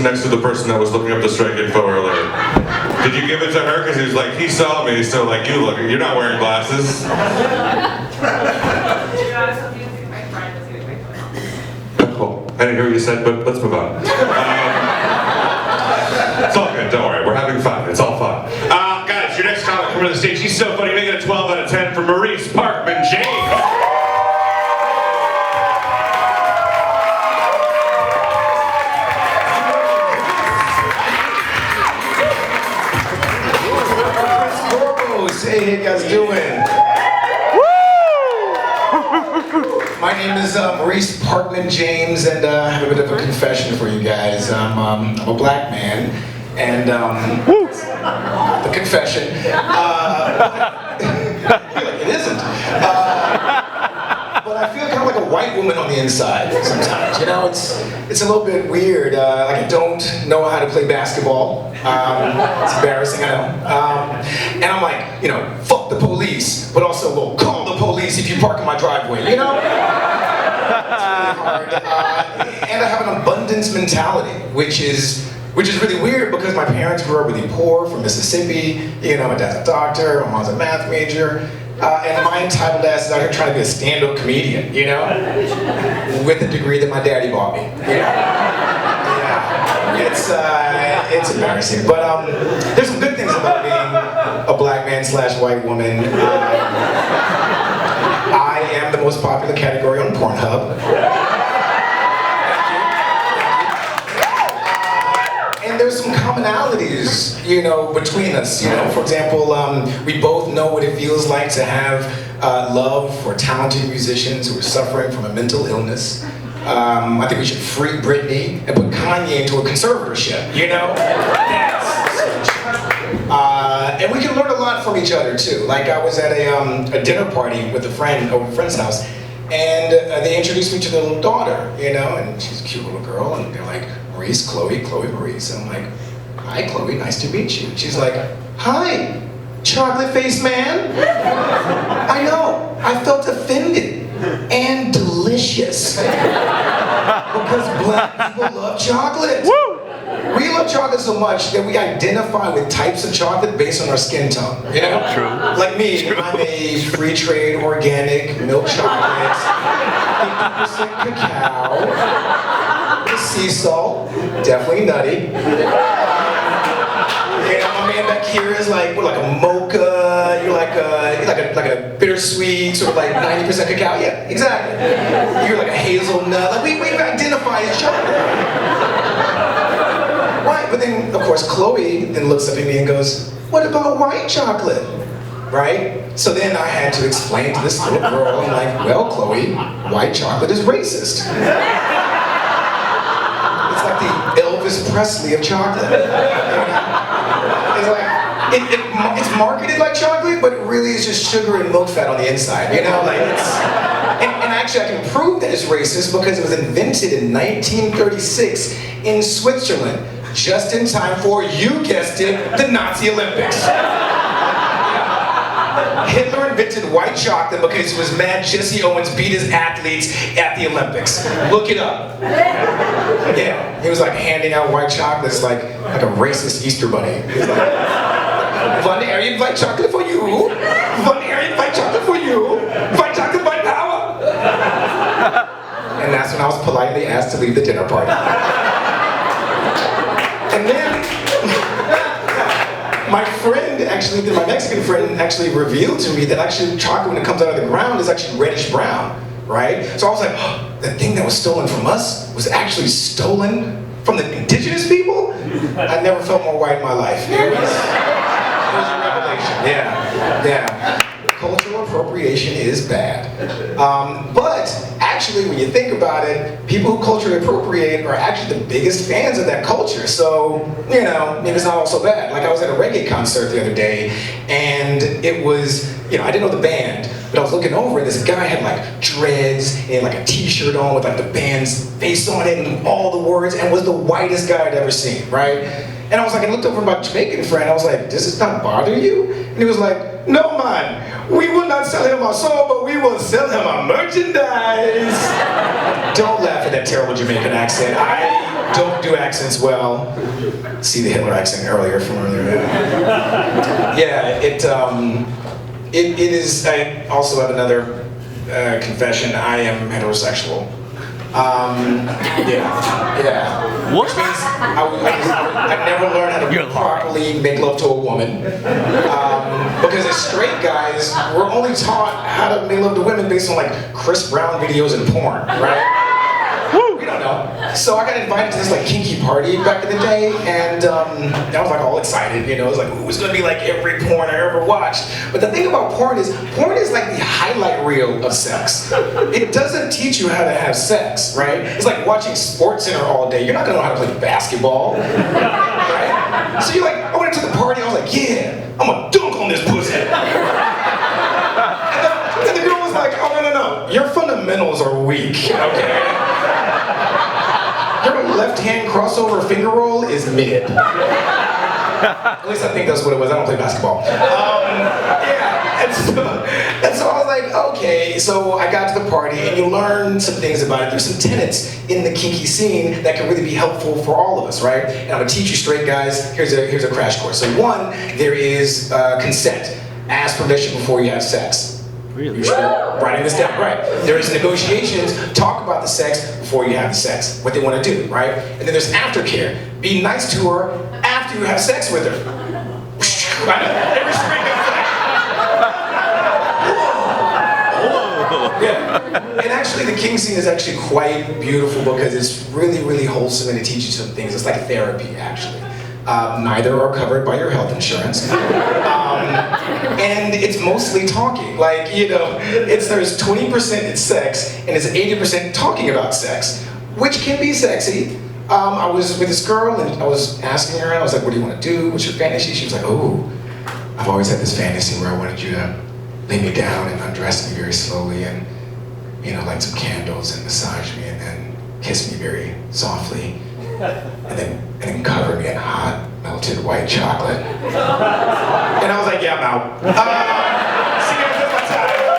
person next to the person that was looking up the strike info earlier. Did you give it to her? Because he was like, he saw me, so like, you're not wearing glasses. Cool. I didn't hear what you said, but let's move on. It's all good, don't worry, we're having fun, it's all fun. Guys, your next comic coming to the stage, he's so funny, make it a 12 out of 10 for Maurice Parkman James. Hey, how you guys doing? My name is Maurice Parkman James, and I have a bit of a confession for you guys. I'm a black man, and the confession. It isn't. But I feel kind of like a white woman on the inside sometimes. You know, it's a little bit weird. Like I don't know how to play basketball. It's embarrassing, I know. And I'm like, you know, fuck the police, but also, well, call the police if you park in my driveway, you know? It's really hard. And I have an abundance mentality, which is really weird because my parents grew up really poor from Mississippi. You know, my dad's a doctor, my mom's a math major. And my entitled ass is out here trying to be a stand-up comedian, you know? With a degree that my daddy bought me, you know? Yeah. It's embarrassing. But there's some good things about being a black man / white woman. I am the most popular category on Pornhub. And there's some commonalities, you know, between us. You know, for example, we both know what it feels like to have love for talented musicians who are suffering from a mental illness. I think we should free Britney and put Kanye into a conservatorship, you know? And we can learn a lot from each other too. Like I was at a dinner party with a friend over a friend's house, and they introduced me to their little daughter, you know, and she's a cute little girl, and they're like, Maurice, Chloe, Maurice. And I'm like, hi, Chloe, nice to meet you. She's like, hi, chocolate face man. I know, I felt offended and delicious because black people love chocolate. Woo! We love chocolate so much that we identify with types of chocolate based on our skin tone, you know? True. Like me, I'm a free trade organic milk chocolate, 50% cacao, sea salt, definitely nutty. Yeah, my man back here is like, we're like a mocha, you're like a bittersweet, sort of like 90% cacao. Yeah, exactly. You're like a hazelnut. Like we identify as chocolate. Right, but then of course Chloe then looks up at me and goes, what about white chocolate? Right? So then I had to explain to this little girl, I'm like, well, Chloe, white chocolate is racist. It's like the Elvis Presley of chocolate. It's like, it's marketed like chocolate, but it really is just sugar and milk fat on the inside, you know? Like it's, and actually I can prove that it's racist because it was invented in 1936 in Switzerland, just in time for, you guessed it, the Nazi Olympics. Hitler invented white chocolate because he was mad Jesse Owens beat his athletes at the Olympics. Look it up. Yeah, he was like handing out white chocolates like a racist Easter bunny. He was like, one Aryan white chocolate for you, one Aryan white chocolate for you, white chocolate, white power. And that's when I was politely asked to leave the dinner party. And then, my friend actually, my Mexican friend actually revealed to me that actually chocolate, when it comes out of the ground, is actually reddish brown, right? So I was like, oh, the thing that was stolen from us was actually stolen from the indigenous people? I never felt more white in my life. It was a revelation, yeah. Cultural appropriation is bad. But actually, when you think about it, people who culturally appropriate are actually the biggest fans of that culture. So, you know, maybe it's not all so bad. Like I was at a reggae concert the other day, and it was, you know, I didn't know the band, but I was looking over and this guy had like dreads and like a t-shirt on with like the band's face on it and all the words, and was the whitest guy I'd ever seen, right? And I was like, I looked over at my Jamaican friend, I was like, does this not bother you? And he was like, no man, we will not sell him our soul, but we will sell him our merchandise. Don't laugh at that terrible Jamaican accent. I don't do accents well. See the Hitler accent from earlier. Yeah, it is, I also have another confession. I am heterosexual. Yeah. What? Which means I never learned how to properly make love to a woman. Because as straight guys, we're only taught how to make love to women based on like Chris Brown videos and porn, right? We don't know. So I got invited to this like kinky party back in the day, and I was like all excited, you know. It was like, ooh, it's gonna be like every porn I ever watched. But the thing about porn is like the highlight reel of sex. It doesn't teach you how to have sex, right? It's like watching SportsCenter all day. You're not gonna know how to play basketball, right? So you're like, I went to the party, I was like, yeah, I'm gonna dunk on this pussy. And the girl was like, oh no, your fundamentals are weak, okay? Your left-hand crossover finger roll is mid. At least I think that's what it was. I don't play basketball. Yeah, and so I was like, okay. So I got to the party, and you learn some things about it. There's some tenets in the kinky scene that can really be helpful for all of us, right? And I'm gonna teach you straight guys. Here's a crash course. So one, there is consent. Ask permission before you have sex. Really? You should be writing this down, right? There is negotiations, talk about the sex before you have the sex, what they want to do, right? And then there's aftercare. Be nice to her after you have sex with her. Right? Every straight guy. Yeah. And actually the king scene is actually quite beautiful because it's really, really wholesome and it teaches you some things. It's like therapy, actually. Neither are covered by your health insurance. And it's mostly talking. Like, you know, there's 20% it's sex, and it's 80% talking about sex, which can be sexy. I was with this girl, and I was asking her, I was like, what do you want to do? What's your fantasy? She was like, oh, I've always had this fantasy where I wanted you to lay me down and undress me very slowly, and, you know, light some candles and massage me, and then kiss me very softly. And then cover me in hot, melted white chocolate. And I was like, yeah, I'm out. See you guys next time.